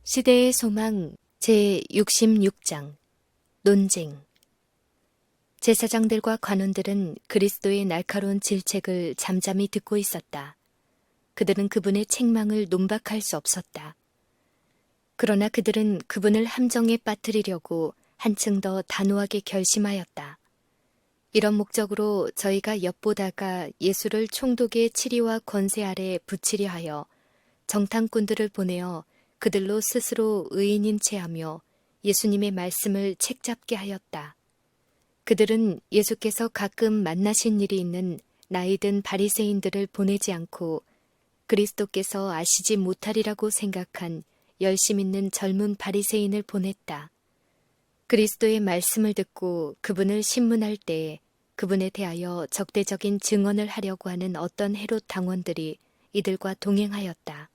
시대의 소망 제66장 논쟁. 제사장들과 관원들은 그리스도의 날카로운 질책을 잠잠히 듣고 있었다. 그들은 그분의 책망을 논박할 수 없었다. 그러나 그들은 그분을 함정에 빠뜨리려고 한층 더 단호하게 결심하였다. 이런 목적으로 저희가 엿보다가 예수를 총독의 치리와 권세 아래 붙이려 하여 정탐꾼들을 보내어 그들로 스스로 의인인 체하며 예수님의 말씀을 책잡게 하였다. 그들은 예수께서 가끔 만나신 일이 있는 나이든 바리새인들을 보내지 않고 그리스도께서 아시지 못하리라고 생각한 열심 있는 젊은 바리새인을 보냈다. 그리스도의 말씀을 듣고 그분을 신문할 때에 그분에 대하여 적대적인 증언을 하려고 하는 어떤 헤롯 당원들이 이들과 동행하였다.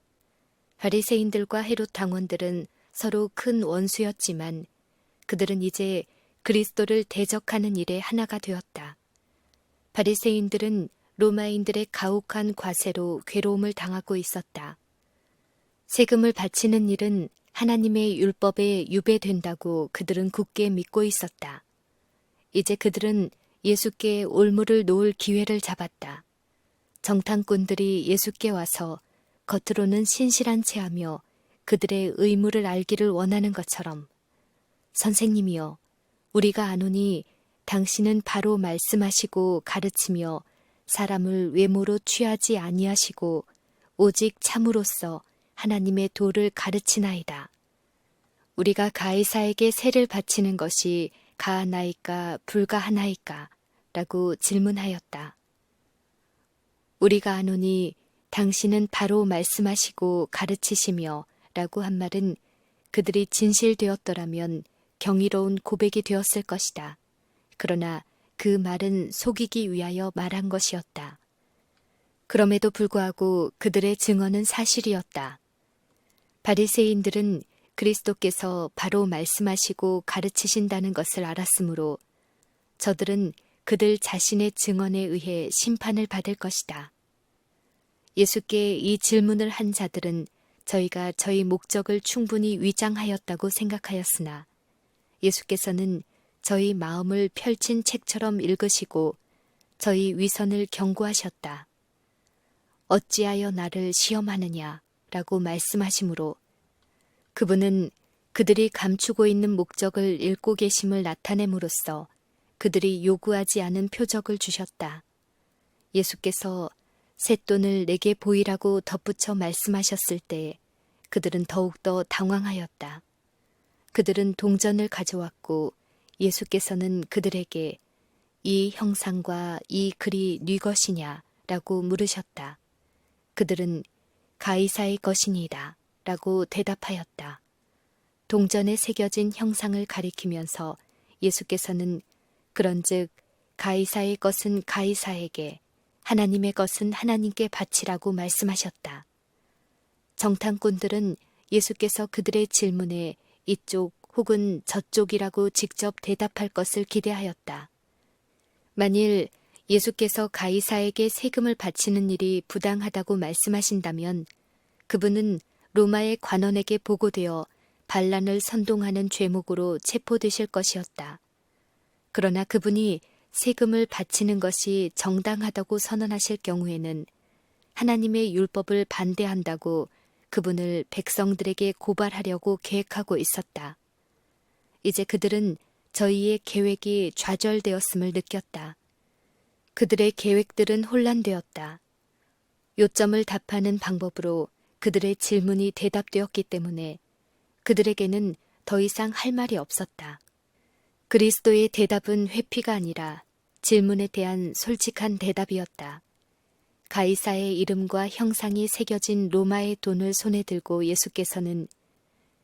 바리새인들과 헤롯 당원들은 서로 큰 원수였지만 그들은 이제 그리스도를 대적하는 일에 하나가 되었다. 바리새인들은 로마인들의 가혹한 과세로 괴로움을 당하고 있었다. 세금을 바치는 일은 하나님의 율법에 유배된다고 그들은 굳게 믿고 있었다. 이제 그들은 예수께 올무를 놓을 기회를 잡았다. 정탐꾼들이 예수께 와서 겉으로는 신실한 체하며 그들의 의무를 알기를 원하는 것처럼, 선생님이여, 우리가 아노니 당신은 바로 말씀하시고 가르치며 사람을 외모로 취하지 아니하시고 오직 참으로써 하나님의 도를 가르치나이다. 우리가 가이사에게 세를 바치는 것이 가하나이까 불가하나이까? 라고 질문하였다. 우리가 아노니 당신은 바로 말씀하시고 가르치시며 라고 한 말은 그들이 진실되었더라면 경이로운 고백이 되었을 것이다. 그러나 그 말은 속이기 위하여 말한 것이었다. 그럼에도 불구하고 그들의 증언은 사실이었다. 바리새인들은 그리스도께서 바로 말씀하시고 가르치신다는 것을 알았으므로 저들은 그들 자신의 증언에 의해 심판을 받을 것이다. 예수께 이 질문을 한 자들은 저희가 저희 목적을 충분히 위장하였다고 생각하였으나 예수께서는 저희 마음을 펼친 책처럼 읽으시고 저희 위선을 경고하셨다. 어찌하여 나를 시험하느냐 라고 말씀하시므로 그분은 그들이 감추고 있는 목적을 읽고 계심을 나타냄으로써 그들이 요구하지 않은 표적을 주셨다. 예수께서 쇳돈을 내게 보이라고 덧붙여 말씀하셨을 때 그들은 더욱더 당황하였다. 그들은 동전을 가져왔고 예수께서는 그들에게 이 형상과 이 글이 네 것이냐 라고 물으셨다. 그들은 가이사의 것이니이다 라고 대답하였다. 동전에 새겨진 형상을 가리키면서 예수께서는 그런즉 가이사의 것은 가이사에게 하나님의 것은 하나님께 바치라고 말씀하셨다. 정탐꾼들은 예수께서 그들의 질문에 이쪽 혹은 저쪽이라고 직접 대답할 것을 기대하였다. 만일 예수께서 가이사에게 세금을 바치는 일이 부당하다고 말씀하신다면 그분은 로마의 관원에게 보고되어 반란을 선동하는 죄목으로 체포되실 것이었다. 그러나 그분이 세금을 바치는 것이 정당하다고 선언하실 경우에는 하나님의 율법을 반대한다고 그분을 백성들에게 고발하려고 계획하고 있었다. 이제 그들은 저희의 계획이 좌절되었음을 느꼈다. 그들의 계획들은 혼란되었다. 요점을 답하는 방법으로 그들의 질문이 대답되었기 때문에 그들에게는 더 이상 할 말이 없었다. 그리스도의 대답은 회피가 아니라 질문에 대한 솔직한 대답이었다. 가이사의 이름과 형상이 새겨진 로마의 돈을 손에 들고 예수께서는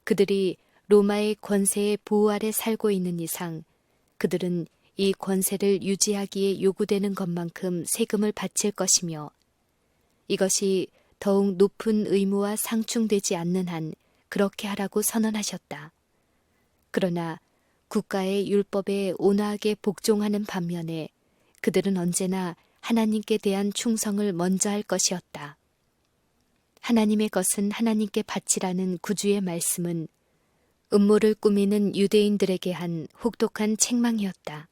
그들이 로마의 권세의 보호 아래 살고 있는 이상 그들은 이 권세를 유지하기에 요구되는 것만큼 세금을 바칠 것이며 이것이 더욱 높은 의무와 상충되지 않는 한 그렇게 하라고 선언하셨다. 그러나 국가의 율법에 온화하게 복종하는 반면에 그들은 언제나 하나님께 대한 충성을 먼저 할 것이었다. 하나님의 것은 하나님께 바치라는 구주의 말씀은 음모를 꾸미는 유대인들에게 한 혹독한 책망이었다.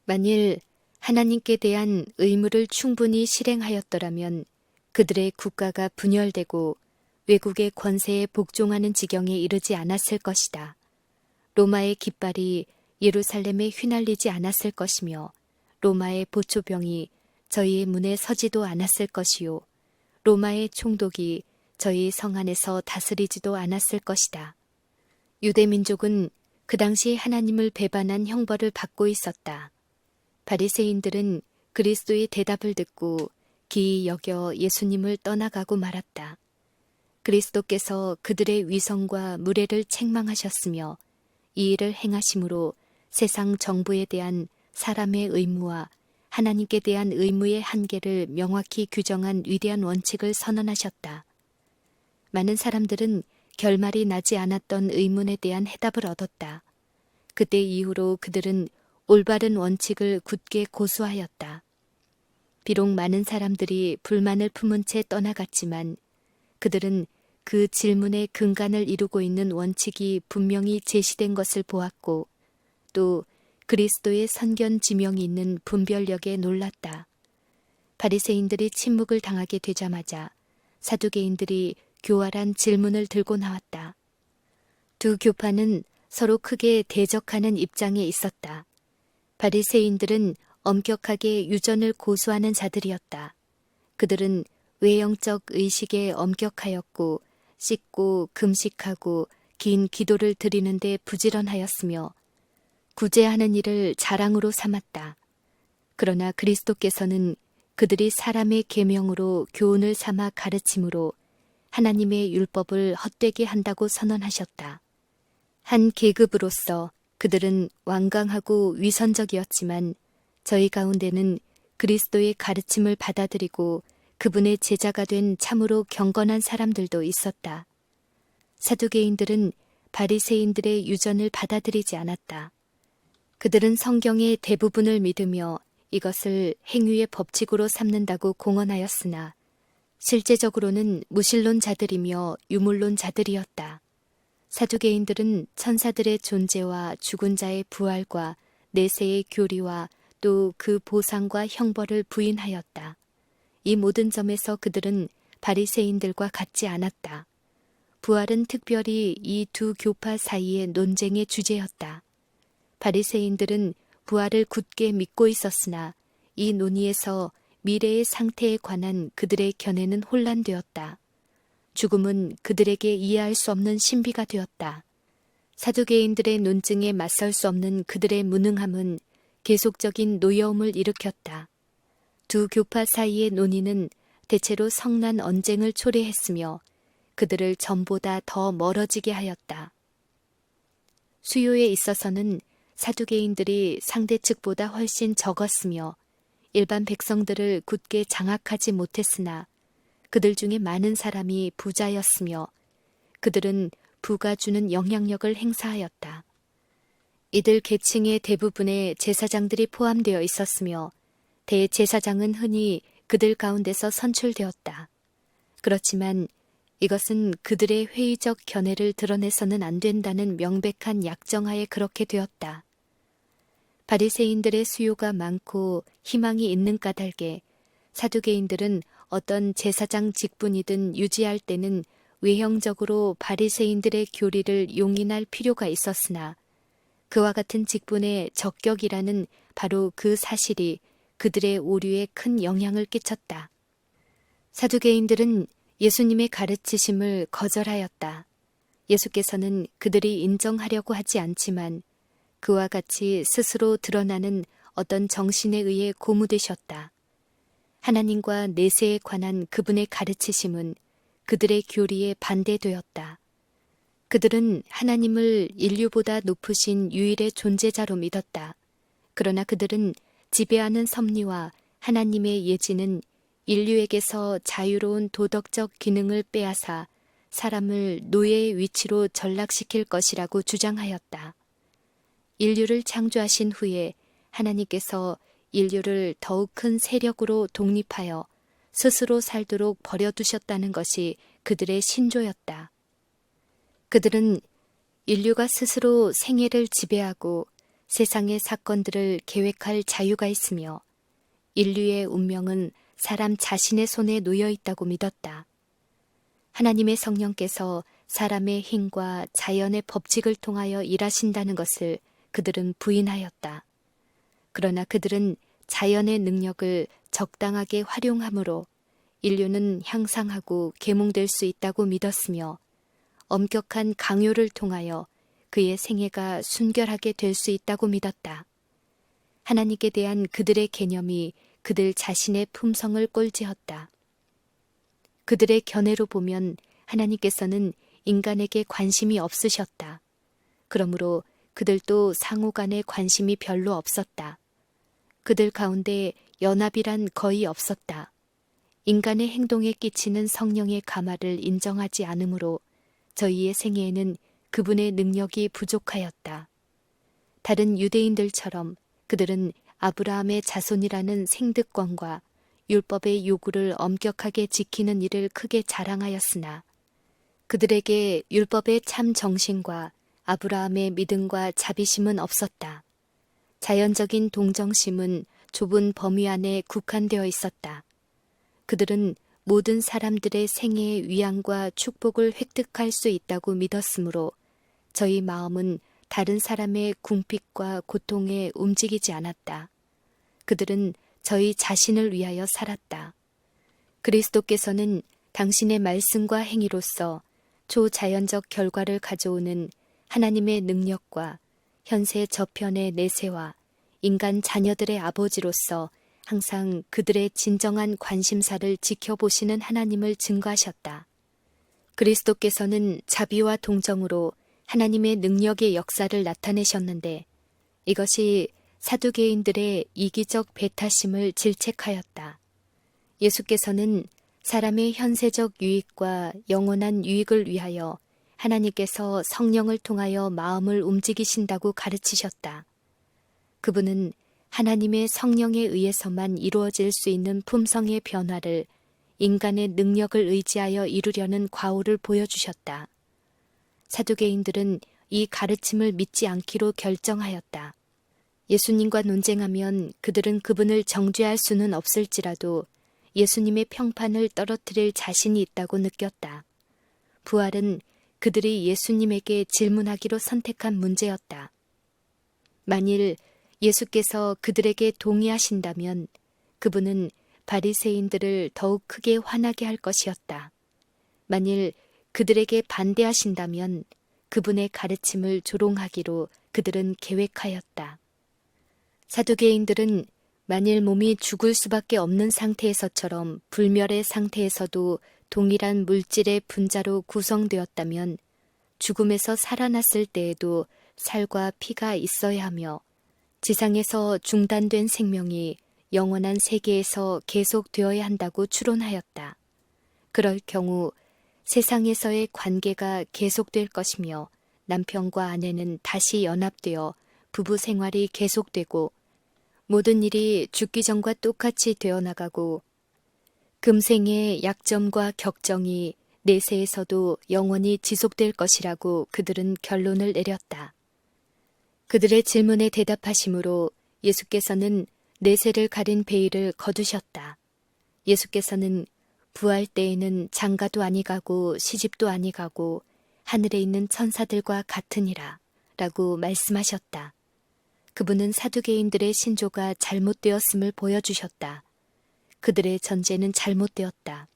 만일 하나님께 대한 의무를 충분히 실행하였더라면 그들의 국가가 분열되고 외국의 권세에 복종하는 지경에 이르지 않았을 것이다. 로마의 깃발이 예루살렘에 휘날리지 않았을 것이며 로마의 보초병이 저희의 문에 서지도 않았을 것이요. 로마의 총독이 저희 성 안에서 다스리지도 않았을 것이다. 유대민족은 그 당시 하나님을 배반한 형벌을 받고 있었다. 바리새인들은 그리스도의 대답을 듣고 기이 여겨 예수님을 떠나가고 말았다. 그리스도께서 그들의 위선과 무례를 책망하셨으며 이 일을 행하심으로 세상 정부에 대한 사람의 의무와 하나님께 대한 의무의 한계를 명확히 규정한 위대한 원칙을 선언하셨다. 많은 사람들은 결말이 나지 않았던 의문에 대한 해답을 얻었다. 그때 이후로 그들은 올바른 원칙을 굳게 고수하였다. 비록 많은 사람들이 불만을 품은 채 떠나갔지만 그들은 그 질문의 근간을 이루고 있는 원칙이 분명히 제시된 것을 보았고 또 그리스도의 선견 지명이 있는 분별력에 놀랐다. 바리새인들이 침묵을 당하게 되자마자 사두개인들이 교활한 질문을 들고 나왔다. 두 교파는 서로 크게 대적하는 입장에 있었다. 바리새인들은 엄격하게 유전을 고수하는 자들이었다. 그들은 외형적 의식에 엄격하였고 씻고 금식하고 긴 기도를 드리는데 부지런하였으며 구제하는 일을 자랑으로 삼았다. 그러나 그리스도께서는 그들이 사람의 계명으로 교훈을 삼아 가르침으로 하나님의 율법을 헛되게 한다고 선언하셨다. 한 계급으로서 그들은 완강하고 위선적이었지만 저희 가운데는 그리스도의 가르침을 받아들이고 그분의 제자가 된 참으로 경건한 사람들도 있었다. 사두개인들은 바리새인들의 유전을 받아들이지 않았다. 그들은 성경의 대부분을 믿으며 이것을 행위의 법칙으로 삼는다고 공언하였으나 실제적으로는 무신론자들이며 유물론자들이었다. 사두개인들은 천사들의 존재와 죽은 자의 부활과 내세의 교리와 또 그 보상과 형벌을 부인하였다. 이 모든 점에서 그들은 바리새인들과 같지 않았다. 부활은 특별히 이 두 교파 사이의 논쟁의 주제였다. 바리새인들은 부활을 굳게 믿고 있었으나 이 논의에서 미래의 상태에 관한 그들의 견해는 혼란되었다. 죽음은 그들에게 이해할 수 없는 신비가 되었다. 사두개인들의 논증에 맞설 수 없는 그들의 무능함은 계속적인 노여움을 일으켰다. 두 교파 사이의 논의는 대체로 성난 언쟁을 초래했으며 그들을 전보다 더 멀어지게 하였다. 수요에 있어서는 사두개인들이 상대 측보다 훨씬 적었으며 일반 백성들을 굳게 장악하지 못했으나 그들 중에 많은 사람이 부자였으며 그들은 부가 주는 영향력을 행사하였다. 이들 계층의 대부분의 제사장들이 포함되어 있었으며 대제사장은 흔히 그들 가운데서 선출되었다. 그렇지만 이것은 그들의 회의적 견해를 드러내서는 안 된다는 명백한 약정하에 그렇게 되었다. 바리새인들의 수요가 많고 희망이 있는 까닭에 사두개인들은 어떤 제사장 직분이든 유지할 때는 외형적으로 바리새인들의 교리를 용인할 필요가 있었으나 그와 같은 직분의 적격이라는 바로 그 사실이 그들의 오류에 큰 영향을 끼쳤다. 사두개인들은 예수님의 가르치심을 거절하였다. 예수께서는 그들이 인정하려고 하지 않지만 그와 같이 스스로 드러나는 어떤 정신에 의해 고무되셨다. 하나님과 내세에 관한 그분의 가르치심은 그들의 교리에 반대되었다. 그들은 하나님을 인류보다 높으신 유일의 존재자로 믿었다. 그러나 그들은 지배하는 섭리와 하나님의 예지는 인류에게서 자유로운 도덕적 기능을 빼앗아 사람을 노예의 위치로 전락시킬 것이라고 주장하였다. 인류를 창조하신 후에 하나님께서 인류를 더욱 큰 세력으로 독립하여 스스로 살도록 버려두셨다는 것이 그들의 신조였다. 그들은 인류가 스스로 생애를 지배하고 세상의 사건들을 계획할 자유가 있으며 인류의 운명은 사람 자신의 손에 놓여 있다고 믿었다. 하나님의 성령께서 사람의 힘과 자연의 법칙을 통하여 일하신다는 것을 그들은 부인하였다. 그러나 그들은 자연의 능력을 적당하게 활용함으로 인류는 향상하고 계몽될 수 있다고 믿었으며 엄격한 강요를 통하여 그의 생애가 순결하게 될 수 있다고 믿었다. 하나님께 대한 그들의 개념이 그들 자신의 품성을 꼴지었다. 그들의 견해로 보면 하나님께서는 인간에게 관심이 없으셨다. 그러므로 그들도 상호 간에 관심이 별로 없었다. 그들 가운데 연합이란 거의 없었다. 인간의 행동에 끼치는 성령의 가마를 인정하지 않으므로 저희의 생애에는 그분의 능력이 부족하였다. 다른 유대인들처럼 그들은 아브라함의 자손이라는 생득권과 율법의 요구를 엄격하게 지키는 일을 크게 자랑하였으나 그들에게 율법의 참 정신과 아브라함의 믿음과 자비심은 없었다. 자연적인 동정심은 좁은 범위 안에 국한되어 있었다. 그들은 모든 사람들의 생애의 위안과 축복을 획득할 수 있다고 믿었으므로 저희 마음은 다른 사람의 궁핍과 고통에 움직이지 않았다. 그들은 저희 자신을 위하여 살았다. 그리스도께서는 당신의 말씀과 행위로서 초자연적 결과를 가져오는 하나님의 능력과 현세 저편의 내세와 인간 자녀들의 아버지로서 항상 그들의 진정한 관심사를 지켜보시는 하나님을 증거하셨다. 그리스도께서는 자비와 동정으로 하나님의 능력의 역사를 나타내셨는데 이것이 사두개인들의 이기적 배타심을 질책하였다. 예수께서는 사람의 현세적 유익과 영원한 유익을 위하여 하나님께서 성령을 통하여 마음을 움직이신다고 가르치셨다. 그분은 하나님의 성령에 의해서만 이루어질 수 있는 품성의 변화를 인간의 능력을 의지하여 이루려는 과오를 보여주셨다. 사두개인들은 이 가르침을 믿지 않기로 결정하였다. 예수님과 논쟁하면 그들은 그분을 정죄할 수는 없을지라도 예수님의 평판을 떨어뜨릴 자신이 있다고 느꼈다. 부활은 그들이 예수님에게 질문하기로 선택한 문제였다. 만일 예수께서 그들에게 동의하신다면 그분은 바리새인들을 더욱 크게 화나게 할 것이었다. 만일 그들에게 반대하신다면 그분의 가르침을 조롱하기로 그들은 계획하였다. 사두개인들은 만일 몸이 죽을 수밖에 없는 상태에서처럼 불멸의 상태에서도 동일한 물질의 분자로 구성되었다면 죽음에서 살아났을 때에도 살과 피가 있어야 하며 지상에서 중단된 생명이 영원한 세계에서 계속되어야 한다고 추론하였다. 그럴 경우 세상에서의 관계가 계속될 것이며 남편과 아내는 다시 연합되어 부부 생활이 계속되고 모든 일이 죽기 전과 똑같이 되어나가고 금생의 약점과 격정이 내세에서도 영원히 지속될 것이라고 그들은 결론을 내렸다. 그들의 질문에 대답하심으로 예수께서는 내세를 가린 베일을 거두셨다. 예수께서는 부활 때에는 장가도 아니가고 시집도 아니가고 하늘에 있는 천사들과 같으니라 라고 말씀하셨다. 그분은 사두개인들의 신조가 잘못되었음을 보여주셨다. 그들의 전제는 잘못되었다.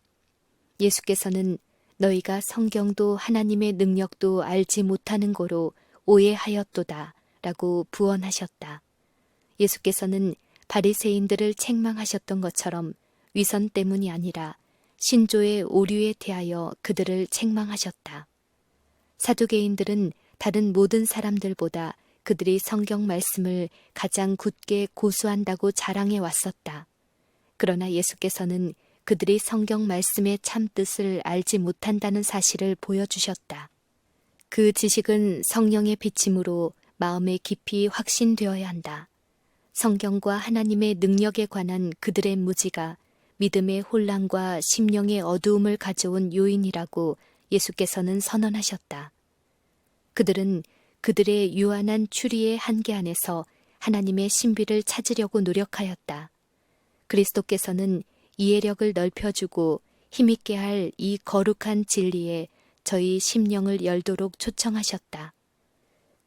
예수께서는 너희가 성경도 하나님의 능력도 알지 못하는 고로 오해하였도다 라고 부언하셨다. 예수께서는 바리새인들을 책망하셨던 것처럼 위선 때문이 아니라 신조의 오류에 대하여 그들을 책망하셨다. 사두개인들은 다른 모든 사람들보다 그들이 성경 말씀을 가장 굳게 고수한다고 자랑해 왔었다. 그러나 예수께서는 그들이 성경 말씀의 참 뜻을 알지 못한다는 사실을 보여주셨다. 그 지식은 성령의 비침으로 마음에 깊이 확신되어야 한다. 성경과 하나님의 능력에 관한 그들의 무지가 믿음의 혼란과 심령의 어두움을 가져온 요인이라고 예수께서는 선언하셨다. 그들은 그들의 유한한 추리의 한계 안에서 하나님의 신비를 찾으려고 노력하였다. 그리스도께서는 이해력을 넓혀주고 힘있게 할 이 거룩한 진리에 저희 심령을 열도록 초청하셨다.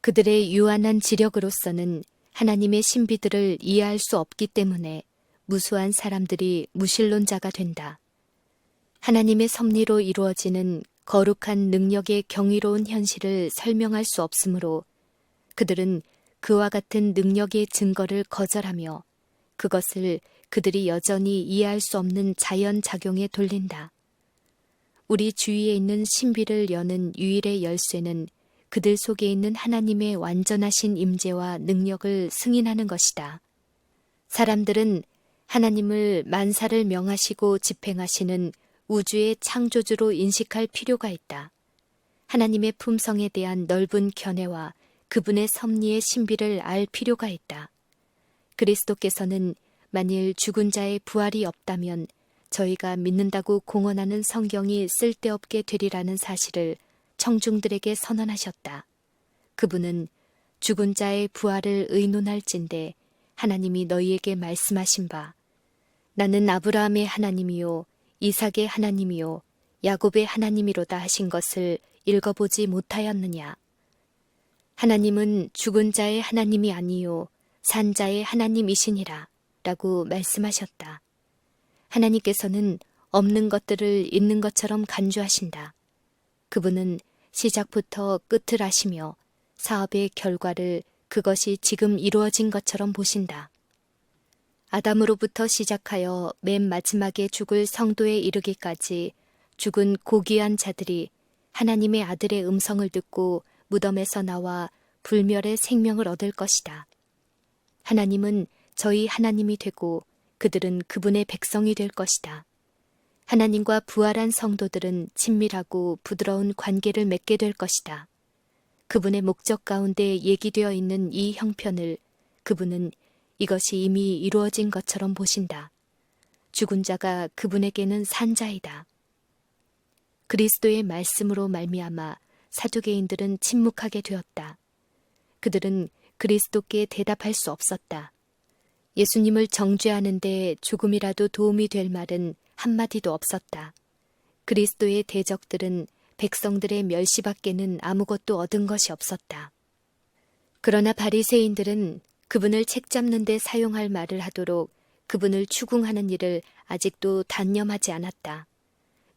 그들의 유한한 지력으로서는 하나님의 신비들을 이해할 수 없기 때문에 무수한 사람들이 무신론자가 된다. 하나님의 섭리로 이루어지는 거룩한 능력의 경이로운 현실을 설명할 수 없으므로 그들은 그와 같은 능력의 증거를 거절하며 그것을 그들이 여전히 이해할 수 없는 자연작용에 돌린다. 우리 주위에 있는 신비를 여는 유일의 열쇠는 그들 속에 있는 하나님의 완전하신 임재와 능력을 승인하는 것이다. 사람들은 하나님을 만사를 명하시고 집행하시는 우주의 창조주로 인식할 필요가 있다. 하나님의 품성에 대한 넓은 견해와 그분의 섭리의 신비를 알 필요가 있다. 그리스도께서는 만일 죽은 자의 부활이 없다면 저희가 믿는다고 공언하는 성경이 쓸데없게 되리라는 사실을 청중들에게 선언하셨다. 그분은 죽은 자의 부활을 의논할진대 하나님이 너희에게 말씀하신 바 나는 아브라함의 하나님이요 이삭의 하나님이요 야곱의 하나님이로다 하신 것을 읽어보지 못하였느냐. 하나님은 죽은 자의 하나님이 아니요 산 자의 하나님이시니라 라고 말씀하셨다. 하나님께서는 없는 것들을 있는 것처럼 간주하신다. 그분은 시작부터 끝을 아시며 사업의 결과를 그것이 지금 이루어진 것처럼 보신다. 아담으로부터 시작하여 맨 마지막에 죽을 성도에 이르기까지 죽은 고귀한 자들이 하나님의 아들의 음성을 듣고 무덤에서 나와 불멸의 생명을 얻을 것이다. 하나님은 저희 하나님이 되고 그들은 그분의 백성이 될 것이다. 하나님과 부활한 성도들은 친밀하고 부드러운 관계를 맺게 될 것이다. 그분의 목적 가운데 얘기되어 있는 이 형편을 그분은 이것이 이미 이루어진 것처럼 보신다. 죽은 자가 그분에게는 산 자이다. 그리스도의 말씀으로 말미암아 사두개인들은 침묵하게 되었다. 그들은 그리스도께 대답할 수 없었다. 예수님을 정죄하는데 조금이라도 도움이 될 말은 한마디도 없었다. 그리스도의 대적들은 백성들의 멸시밖에는 아무것도 얻은 것이 없었다. 그러나 바리새인들은 그분을 책잡는 데 사용할 말을 하도록 그분을 추궁하는 일을 아직도 단념하지 않았다.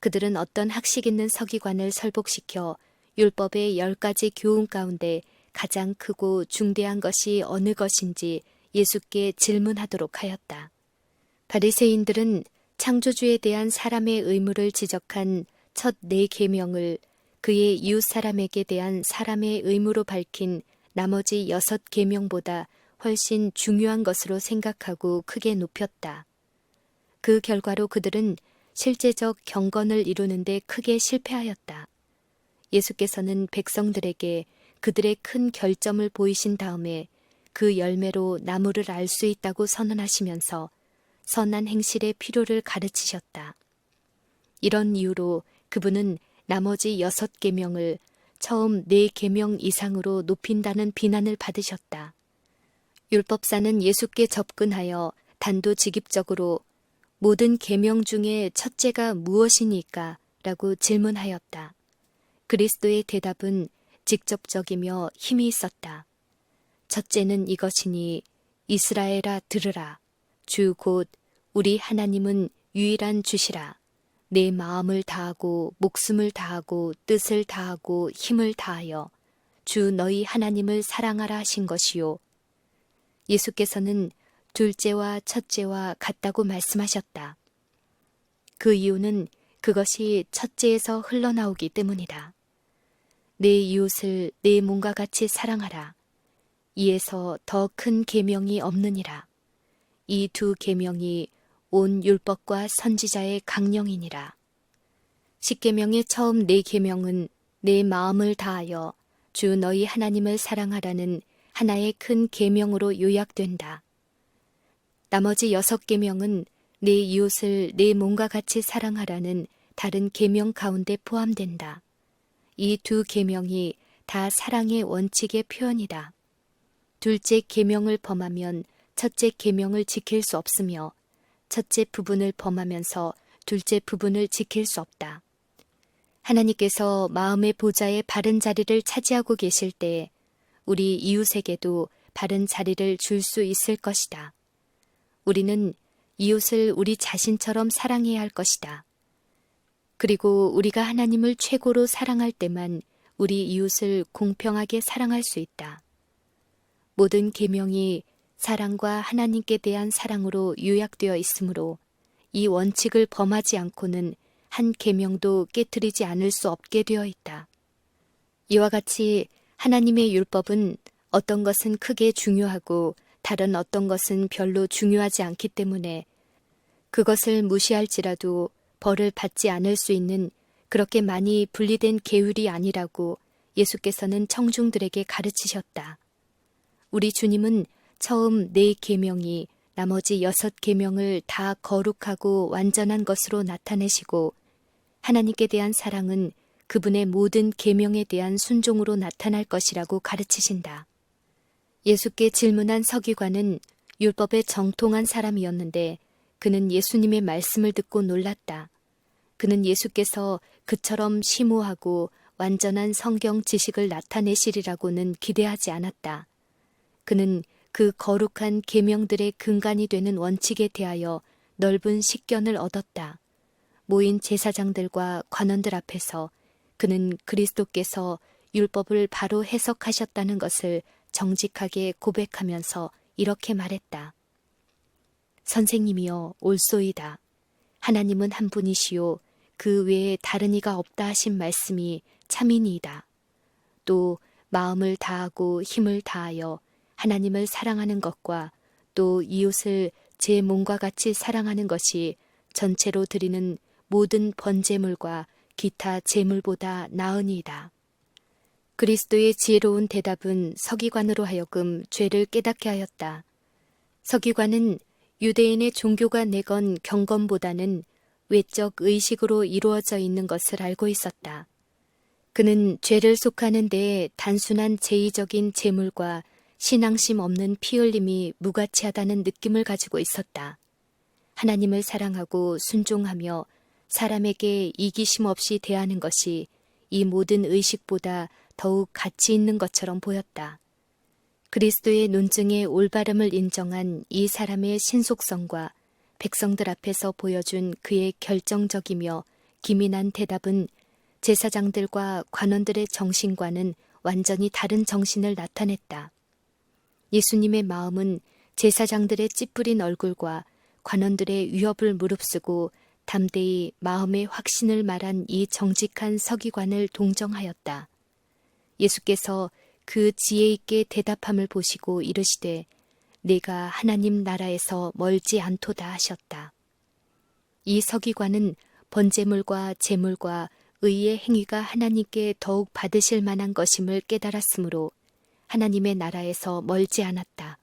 그들은 어떤 학식 있는 서기관을 설복시켜 율법의 10가지 교훈 가운데 가장 크고 중대한 것이 어느 것인지 예수께 질문하도록 하였다. 바리새인들은 창조주에 대한 사람의 의무를 지적한 첫 4계명을 그의 이웃 사람에게 대한 사람의 의무로 밝힌 나머지 6계명보다 훨씬 중요한 것으로 생각하고 크게 높였다. 그 결과로 그들은 실제적 경건을 이루는 데 크게 실패하였다. 예수께서는 백성들에게 그들의 큰 결점을 보이신 다음에 그 열매로 나무를 알 수 있다고 선언하시면서 선한 행실의 필요를 가르치셨다. 이런 이유로 그분은 나머지 6계명을 처음 4계명 이상으로 높인다는 비난을 받으셨다. 율법사는 예수께 접근하여 단도직입적으로 모든 계명 중에 첫째가 무엇이니까? 라고 질문하였다. 그리스도의 대답은 직접적이며 힘이 있었다. 첫째는 이것이니 이스라엘아 들으라. 주 곧 우리 하나님은 유일한 주시라. 내 마음을 다하고 목숨을 다하고 뜻을 다하고 힘을 다하여 주 너희 하나님을 사랑하라 하신 것이요. 예수께서는 둘째와 첫째와 같다고 말씀하셨다. 그 이유는 그것이 첫째에서 흘러나오기 때문이다. 내 이웃을 내 몸과 같이 사랑하라. 이에서 더 큰 계명이 없느니라. 이 2계명이 온 율법과 선지자의 강령이니라. 10계명의 처음 4계명은 내 마음을 다하여 주 너희 하나님을 사랑하라는 하나의 큰 계명으로 요약된다. 나머지 6계명은 내 이웃을 내 몸과 같이 사랑하라는 다른 계명 가운데 포함된다. 이 두 계명이 다 사랑의 원칙의 표현이다. 둘째 계명을 범하면 첫째 계명을 지킬 수 없으며 첫째 부분을 범하면서 둘째 부분을 지킬 수 없다. 하나님께서 마음의 보좌에 바른 자리를 차지하고 계실 때 우리 이웃에게도 바른 자리를 줄 수 있을 것이다. 우리는 이웃을 우리 자신처럼 사랑해야 할 것이다. 그리고 우리가 하나님을 최고로 사랑할 때만 우리 이웃을 공평하게 사랑할 수 있다. 모든 계명이 사랑과 하나님께 대한 사랑으로 요약되어 있으므로 이 원칙을 범하지 않고는 한 계명도 깨트리지 않을 수 없게 되어 있다. 이와 같이 하나님의 율법은 어떤 것은 크게 중요하고 다른 어떤 것은 별로 중요하지 않기 때문에 그것을 무시할지라도 벌을 받지 않을 수 있는 그렇게 많이 분리된 계율이 아니라고 예수께서는 청중들에게 가르치셨다. 우리 주님은 처음 4계명이 나머지 6계명을 다 거룩하고 완전한 것으로 나타내시고 하나님께 대한 사랑은 그분의 모든 계명에 대한 순종으로 나타날 것이라고 가르치신다. 예수께 질문한 서기관은 율법에 정통한 사람이었는데 그는 예수님의 말씀을 듣고 놀랐다. 그는 예수께서 그처럼 심오하고 완전한 성경 지식을 나타내시리라고는 기대하지 않았다. 그는 그 거룩한 계명들의 근간이 되는 원칙에 대하여 넓은 식견을 얻었다. 모인 제사장들과 관원들 앞에서 그는 그리스도께서 율법을 바로 해석하셨다는 것을 정직하게 고백하면서 이렇게 말했다. 선생님이여 올소이다. 하나님은 한 분이시요 그 외에 다른 이가 없다 하신 말씀이 참이니이다. 또 마음을 다하고 힘을 다하여 하나님을 사랑하는 것과 또 이웃을 제 몸과 같이 사랑하는 것이 전체로 드리는 모든 번제물과 기타 제물보다 나으니이다. 그리스도의 지혜로운 대답은 서기관으로 하여금 죄를 깨닫게 하였다. 서기관은 유대인의 종교가 내건 경건보다는 외적 의식으로 이루어져 있는 것을 알고 있었다. 그는 죄를 속하는 데에 단순한 제의적인 제물과 신앙심 없는 피 흘림이 무가치하다는 느낌을 가지고 있었다. 하나님을 사랑하고 순종하며 사람에게 이기심 없이 대하는 것이 이 모든 의식보다 더욱 가치 있는 것처럼 보였다. 그리스도의 논증의 올바름을 인정한 이 사람의 신속성과 백성들 앞에서 보여준 그의 결정적이며 기민한 대답은 제사장들과 관원들의 정신과는 완전히 다른 정신을 나타냈다. 예수님의 마음은 제사장들의 찌푸린 얼굴과 관원들의 위협을 무릅쓰고 담대히 마음의 확신을 말한 이 정직한 서기관을 동정하였다. 예수께서 그 지혜 있게 대답함을 보시고 이르시되 내가 하나님 나라에서 멀지 않도다 하셨다. 이 서기관은 번제물과 제물과 의의 행위가 하나님께 더욱 받으실 만한 것임을 깨달았으므로 하나님의 나라에서 멀지 않았다.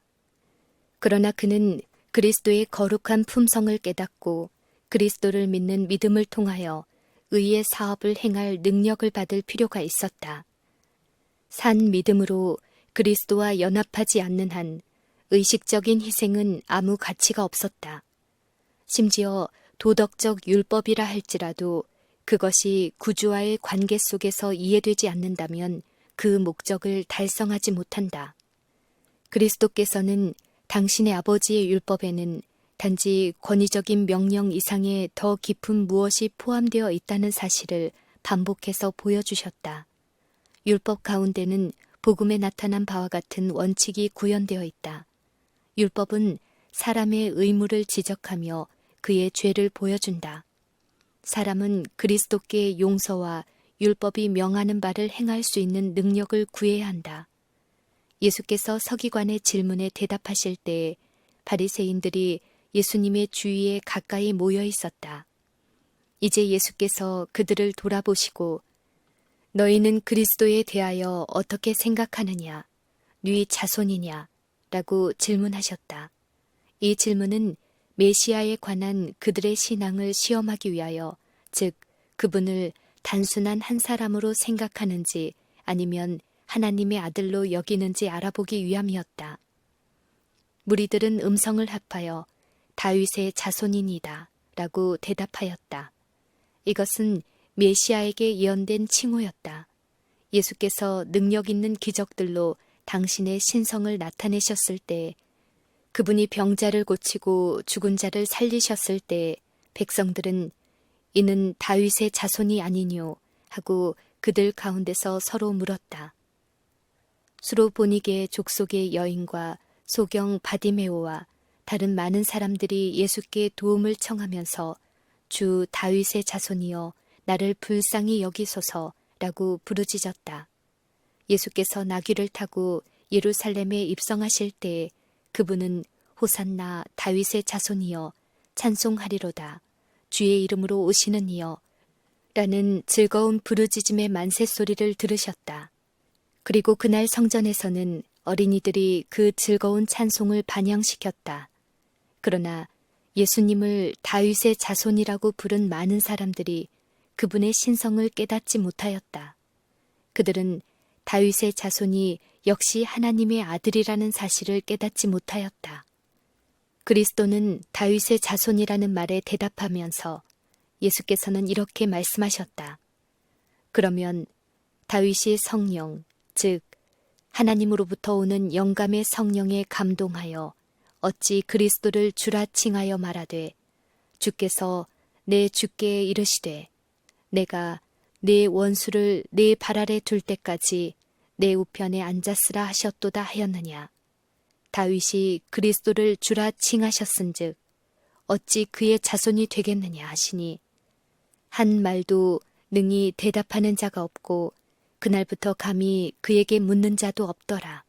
그러나 그는 그리스도의 거룩한 품성을 깨닫고 그리스도를 믿는 믿음을 통하여 의의 사업을 행할 능력을 받을 필요가 있었다. 산 믿음으로 그리스도와 연합하지 않는 한 의식적인 희생은 아무 가치가 없었다. 심지어 도덕적 율법이라 할지라도 그것이 구주와의 관계 속에서 이해되지 않는다면 그 목적을 달성하지 못한다. 그리스도께서는 당신의 아버지의 율법에는 단지 권위적인 명령 이상의 더 깊은 무엇이 포함되어 있다는 사실을 반복해서 보여주셨다. 율법 가운데는 복음에 나타난 바와 같은 원칙이 구현되어 있다. 율법은 사람의 의무를 지적하며 그의 죄를 보여준다. 사람은 그리스도께 용서와 율법이 명하는 바를 행할 수 있는 능력을 구해야 한다. 예수께서 서기관의 질문에 대답하실 때 바리새인들이 예수님의 주위에 가까이 모여 있었다. 이제 예수께서 그들을 돌아보시고 너희는 그리스도에 대하여 어떻게 생각하느냐? 네 자손이냐? 라고 질문하셨다. 이 질문은 메시아에 관한 그들의 신앙을 시험하기 위하여, 즉 그분을 단순한 한 사람으로 생각하는지 아니면 하나님의 아들로 여기는지 알아보기 위함이었다. 무리들은 음성을 합하여 다윗의 자손이니다 라고 대답하였다. 이것은 메시아에게 예언된 칭호였다. 예수께서 능력 있는 기적들로 당신의 신성을 나타내셨을 때, 그분이 병자를 고치고 죽은 자를 살리셨을 때 백성들은 이는 다윗의 자손이 아니뇨 하고 그들 가운데서 서로 물었다. 수로보니게 족속의 여인과 소경 바디메오와 다른 많은 사람들이 예수께 도움을 청하면서 주 다윗의 자손이여 나를 불쌍히 여기소서라고 부르짖었다. 예수께서 나귀를 타고 예루살렘에 입성하실 때에 그분은 호산나 다윗의 자손이여 찬송하리로다 주의 이름으로 오시는 이여 라는 즐거운 부르짖음의 만세소리를 들으셨다. 그리고 그날 성전에서는 어린이들이 그 즐거운 찬송을 반영시켰다. 그러나 예수님을 다윗의 자손이라고 부른 많은 사람들이 그분의 신성을 깨닫지 못하였다. 그들은 다윗의 자손이 역시 하나님의 아들이라는 사실을 깨닫지 못하였다. 그리스도는 다윗의 자손이라는 말에 대답하면서 예수께서는 이렇게 말씀하셨다. 그러면 다윗이 성령, 즉 하나님으로부터 오는 영감의 성령에 감동하여 어찌 그리스도를 주라 칭하여 말하되 주께서 내 주께 이르시되 내가 네 원수를 네 발 아래 둘 때까지 내 우편에 앉았으라 하셨도다 하였느냐. 다윗이 그리스도를 주라 칭하셨은즉 어찌 그의 자손이 되겠느냐 하시니 한 말도 능히 대답하는 자가 없고 그날부터 감히 그에게 묻는 자도 없더라.